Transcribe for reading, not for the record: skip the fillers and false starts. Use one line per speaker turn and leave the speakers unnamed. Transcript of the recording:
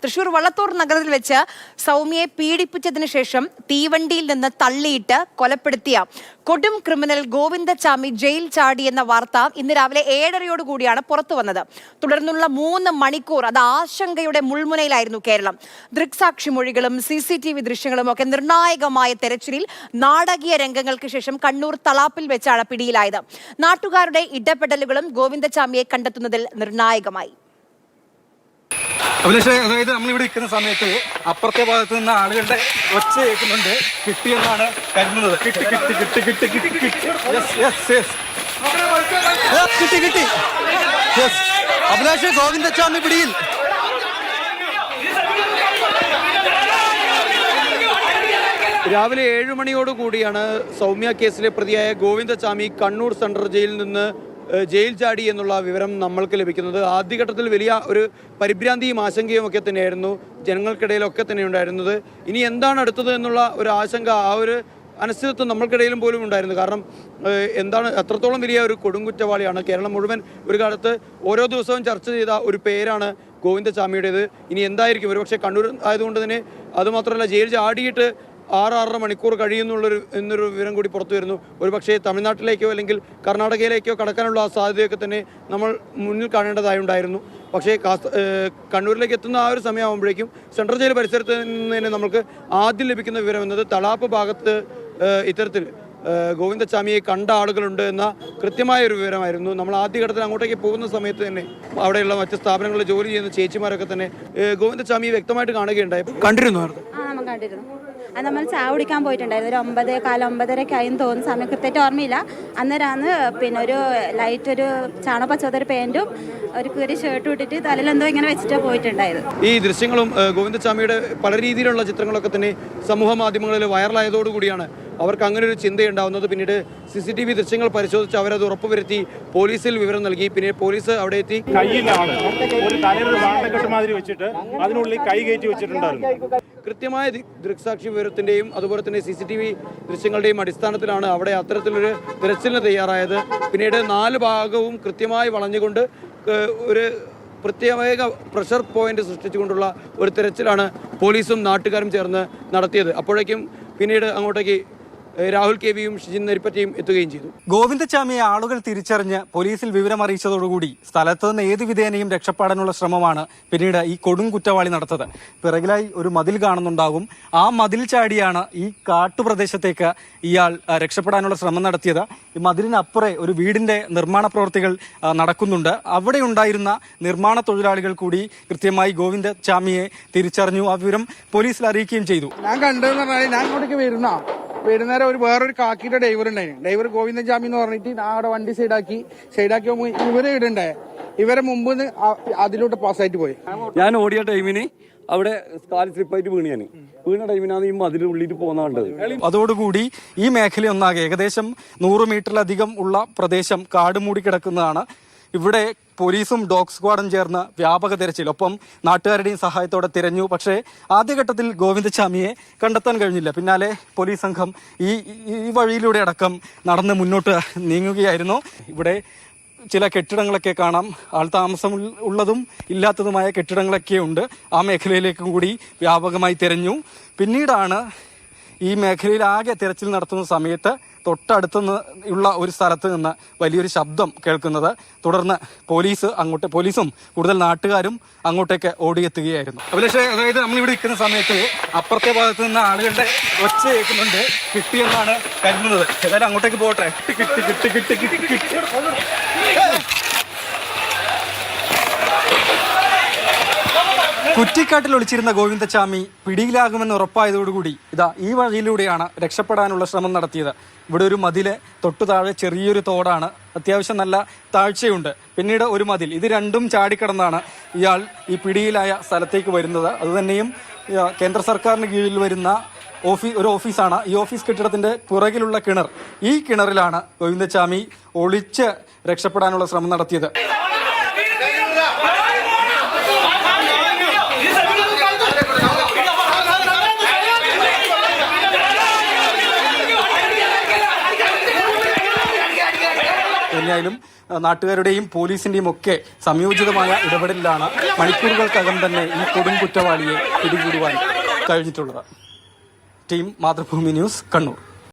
തൃശൂർ വള്ളത്തോർ നഗരത്തിൽ വെച്ച് സൗമ്യയെ പീഡിപ്പിച്ചതിനു ശേഷം തീവണ്ടിയിൽ നിന്ന് തള്ളിയിട്ട് കൊലപ്പെടുത്തിയ കൊടും ക്രിമിനൽ ഗോവിന്ദച്ചാമി ജയിൽ ചാടി എന്ന വാർത്ത ഇന്ന് രാവിലെ 7:30 പുറത്തു വന്നത്. തുടർന്നുള്ള 3 മണിക്കൂർ അത് ആശങ്കയുടെ മുൾമുനയിലായിരുന്നു കേരളം. ദൃക്സാക്ഷി മൊഴികളും CCTV ദൃശ്യങ്ങളും ഒക്കെ നിർണായകമായ തെരച്ചിലിൽ നാടകീയ രംഗങ്ങൾക്ക് ശേഷം കണ്ണൂർ തളാപ്പിൽ വെച്ചാണ് പിടിയിലായത്. നാട്ടുകാരുടെ ഇടപെടലുകളും ഗോവിന്ദച്ചാമിയെ കണ്ടെത്തുന്നതിൽ നിർണായകമായി.
അതായത് നമ്മളിവിടെ ഇരിക്കുന്ന സമയത്ത് അപ്പുറത്തെ ഭാഗത്ത് നിന്ന് ആളുകളുടെ ഒച്ച കേൾക്കുന്നുണ്ട്. കിട്ടിയെന്നാണ് കരുതുന്നത്. കിട്ടി. അഭിലാഷ്, ഗോവിന്ദച്ചാമി പിടിയിൽ. രാവിലെ 7 മണിയോടുകൂടിയാണ് സൗമ്യ കേസിലെ പ്രതിയായ ഗോവിന്ദച്ചാമി കണ്ണൂർ സെൻട്രൽ ജയിലിൽ നിന്ന് ജയിൽ ചാടി എന്നുള്ള വിവരം നമ്മൾക്ക് ലഭിക്കുന്നത്. ആദ്യഘട്ടത്തിൽ വലിയ ഒരു പരിഭ്രാന്തിയും ആശങ്കയും ഒക്കെ തന്നെയായിരുന്നു ജനങ്ങൾക്കിടയിലൊക്കെ തന്നെ ഉണ്ടായിരുന്നത്. ഇനി എന്താണ് അടുത്തത് എന്നുള്ള ഒരു ആശങ്ക, ആ ഒരു അനിശ്ചിതത്വം നമ്മൾക്കിടയിലും പോലും ഉണ്ടായിരുന്നു. കാരണം എന്താണ്, എത്രത്തോളം വലിയ ഒരു കൊടുങ്കുറ്റവാളിയാണ്. കേരളം മുഴുവൻ ഒരു കാലത്ത് ഓരോ ദിവസവും ചർച്ച ചെയ്ത ഒരു പേരാണ് ഗോവിന്ദച്ചാമിയുടേത്. ഇനി എന്തായിരിക്കും, ഒരുപക്ഷെ കണ്ണൂർ ആയതുകൊണ്ട് തന്നെ അതുമാത്രമല്ല, ജയിൽ ചാടിയിട്ട് 6-6.5 മണിക്കൂർ എന്നൊരു വിവരം കൂടി പുറത്തു വരുന്നു. ഒരുപക്ഷെ തമിഴ്നാട്ടിലേക്കോ അല്ലെങ്കിൽ കർണാടകയിലേക്കോ കടക്കാനുള്ള സാധ്യതയൊക്കെ തന്നെ നമ്മൾ മുന്നിൽ കാണേണ്ടതായുണ്ടായിരുന്നു. പക്ഷേ കണ്ണൂരിലേക്ക് എത്തുന്ന ആ ഒരു സമയമാകുമ്പോഴേക്കും സെൻട്രൽ ജയിൽ പരിസരത്ത് നിന്ന് തന്നെ നമുക്ക് ആദ്യം ലഭിക്കുന്ന വിവരം എന്നത് തളാപ്പ് ഭാഗത്ത് ഇത്തരത്തിൽ ഗോവിന്ദച്ചാമിയെ കണ്ട ആളുകളുണ്ട് എന്ന കൃത്യമായ ഒരു വിവരമായിരുന്നു. നമ്മൾ ആദ്യഘട്ടത്തിൽ അങ്ങോട്ടേക്ക് പോകുന്ന സമയത്ത് തന്നെ അവിടെയുള്ള മറ്റ് സ്ഥാപനങ്ങളിൽ ജോലി ചെയ്യുന്ന ചേച്ചിമാരൊക്കെ തന്നെ ഗോവിന്ദച്ചാമിയെ വ്യക്തമായിട്ട് കാണുകയുണ്ടായി. കണ്ടിരുന്നു?
അത് നമ്മൾ ചായ കുടിക്കാൻ പോയിട്ടുണ്ടായിരുന്നു. ഒരു 9:15 ആയെന്ന് തോന്നുന്ന സമയം കൃത്യമായിട്ട് ഓർമ്മയില്ല. അന്നേരമാണ് പിന്നെ ഒരു ലൈറ്റ്, ഒരു ചാണകപ്പച്ചോതൊരു പാൻറ്റും ഒരു കീറി ഷർട്ടും ഇട്ടിട്ട് തലയിലെന്തോ ഇങ്ങനെ വെച്ചിട്ട് പോയിട്ടുണ്ടായത്.
ഈ ദൃശ്യങ്ങളും ഗോവിന്ദച്ചാമിയുടെ പല രീതിയിലുള്ള ചിത്രങ്ങളൊക്കെ തന്നെ സമൂഹ മാധ്യമങ്ങളിൽ വൈറലായതോടുകൂടിയാണ് അവർക്ക് അങ്ങനെ ഒരു ചിന്തയുണ്ടാവുന്നത്. പിന്നീട് CCTV ദൃശ്യങ്ങൾ പരിശോധിച്ച് അവരത് ഉറപ്പുവരുത്തി പോലീസിൽ വിവരം നൽകി. പിന്നെ പോലീസ് അവിടെ എത്തി.
കയ്യിലാണ് ഒരു തലയൊരു വാണ്ടക്കെട്ട് മാതിരി വെച്ചിട്ട് അതിനുള്ളിൽ കൈ കയറ്റി വെച്ചിട്ടുണ്ടായിരുന്നു.
കൃത്യമായ ദൃക്സാക്ഷി വിവരത്തിന്റെയും അതുപോലെ തന്നെ CCTV ദൃശ്യങ്ങളുടെയും അടിസ്ഥാനത്തിലാണ് അവിടെ അത്തരത്തിലൊരു തിരച്ചിലിന് തയ്യാറായത്. പിന്നീട് 4 ഭാഗവും കൃത്യമായി വളഞ്ഞുകൊണ്ട് ഒരു പ്രത്യേക പ്രഷർ പോയിന്റ് സൃഷ്ടിച്ചുകൊണ്ടുള്ള ഒരു തിരച്ചിലാണ് പോലീസും നാട്ടുകാരും ചേർന്ന് നടത്തിയത്. അപ്പോഴേക്കും പിന്നീട് അങ്ങോട്ടേക്ക് രാഹുൽ KVയും ഷിജിൻ നരിപ്പറ്റയും എത്തുകയും ചെയ്തു. ഗോവിന്ദച്ചാമിയെ ആളുകൾ തിരിച്ചറിഞ്ഞ് പോലീസിൽ വിവരം അറിയിച്ചതോടുകൂടി സ്ഥലത്ത് നിന്ന് ഏത് വിധേനയും രക്ഷപ്പെടാനുള്ള ശ്രമമാണ് പിന്നീട് ഈ കൊടും കുറ്റവാളി നടത്തത്. പിറകിലായി ഒരു മതിൽ കാണുന്നുണ്ടാകും. ആ മതിൽ ചാടിയാണ് ഈ കാട്ടുപ്രദേശത്തേക്ക് ഇയാൾ രക്ഷപ്പെടാനുള്ള ശ്രമം നടത്തിയത്. ഈ മതിലിനപ്പുറേ ഒരു വീടിന്റെ നിർമ്മാണ പ്രവൃത്തികൾ നടക്കുന്നുണ്ട്. അവിടെ ഉണ്ടായിരുന്ന നിർമ്മാണ തൊഴിലാളികൾ കൂടി കൃത്യമായി ഗോവിന്ദച്ചാമിയെ തിരിച്ചറിഞ്ഞു. ആ വിവരം പോലീസിൽ അറിയിക്കുകയും ചെയ്തു.
ഞാൻ കണ്ടെന്ന് പറഞ്ഞാൽ ഞാൻ ഇങ്ങോട്ടേക്ക് വരുന്നേരം വേറൊരു കാക്കിയുടെ ഡ്രൈവർ ഉണ്ടായിരുന്നു. ഡ്രൈവർ ഗോവിന്ദച്ചാമി എന്ന് പറഞ്ഞിട്ട് അവിടെ വണ്ടി സൈഡാക്കി ഇവരെ ഇടണ്ടേ, ഇവരെ മുമ്പ് അതിലോട്ട് പാസ്സായിട്ട് പോയി.
ഞാൻ ഓടിയ ടൈമിന് അവിടെ കാല് സ്ലിപ്പായിട്ട് വീണ ടൈമിനാണ് ഈ മതിലുള്ളിട്ട് പോകുന്ന കണ്ടത്.
അതോടുകൂടി ഈ മേഖലയൊന്നാകെ ഏകദേശം 100 മീറ്ററിലധികം ഉള്ള പ്രദേശം കാട് മൂടി കിടക്കുന്നതാണ്. ഇവിടെ പോലീസും ഡോഗ് സ്ക്വാഡും ചേർന്ന് വ്യാപക തിരച്ചിൽ, ഒപ്പം നാട്ടുകാരുടെയും സഹായത്തോടെ തിരഞ്ഞു. പക്ഷേ ആദ്യഘട്ടത്തിൽ ഗോവിന്ദച്ചാമിയെ കണ്ടെത്താൻ കഴിഞ്ഞില്ല. പിന്നാലെ പോലീസ് സംഘം ഈ വഴിയിലൂടെ അടക്കം നടന്ന് മുന്നോട്ട് നീങ്ങുകയായിരുന്നു. ഇവിടെ ചില കെട്ടിടങ്ങളൊക്കെ കാണാം. ആൾ താമസം ഉള്ളതും ഇല്ലാത്തതുമായ കെട്ടിടങ്ങളൊക്കെ ഉണ്ട്. ആ മേഖലയിലേക്കും കൂടി വ്യാപകമായി തിരഞ്ഞു. പിന്നീടാണ് ഈ മേഖലയിൽ ആകെ തിരച്ചിൽ നടത്തുന്ന സമയത്ത് തൊട്ടടുത്തുള്ള ഒരു സ്ഥലത്ത് നിന്ന് വലിയൊരു ശബ്ദം കേൾക്കുന്നത്. തുടർന്ന് പോലീസും കൂടുതൽ നാട്ടുകാരും അങ്ങോട്ടേക്ക് ഓടിയെത്തുകയായിരുന്നു. അതായത് നമ്മളിവിടെ ഇരിക്കുന്ന സമയത്ത് അപ്പുറത്തെ ഭാഗത്ത് നിന്ന് ആളുകളുടെ ഒച്ച കേൾക്കുന്നുണ്ട്. കിട്ടിയെന്നാണ് കരുതുന്നത്. ഏതായാലും അങ്ങോട്ടേക്ക് പോട്ടെ. കിട്ടി. കുറ്റിക്കാട്ടിൽ ഒളിച്ചിരുന്ന ഗോവിന്ദച്ചാമി പിടിയിലാകുമെന്ന് ഉറപ്പായതോടുകൂടി ഈ വഴിയിലൂടെയാണ് രക്ഷപ്പെടാനുള്ള ശ്രമം നടത്തിയത്. ഇവിടെ ഒരു മതില്, തൊട്ടു താഴെ ചെറിയൊരു തോടാണ്, അത്യാവശ്യം നല്ല താഴ്ചയുണ്ട്. പിന്നീട് ഒരു മതിൽ, ഇത് രണ്ടും ചാടിക്കടന്നാണ് ഇയാൾ ഈ പിടിയിലായ സ്ഥലത്തേക്ക് വരുന്നത്. അതുതന്നെയും കേന്ദ്ര സർക്കാരിന് കീഴിൽ വരുന്ന ഒരു ഓഫീസാണ്. ഈ ഓഫീസ് കെട്ടിടത്തിന്റെ പുറകിലുള്ള കിണർ, ഈ കിണറിലാണ് ഗോവിന്ദച്ചാമി ഒളിച്ച് രക്ഷപ്പെടാനുള്ള ശ്രമം നടത്തിയത്. എന്തായാലും
നാട്ടുകാരുടെയും പോലീസിന്റെയും ഒക്കെ സംയോജിതമായ ഇടപെടലിലാണ് മണിക്കൂറുകൾക്കകം തന്നെ ഈ കൊടും കുറ്റവാളിയെ പിടികൂടുവാൻ കഴിഞ്ഞിട്ടുള്ളത്. Team Mathrubhumi news, Kannur.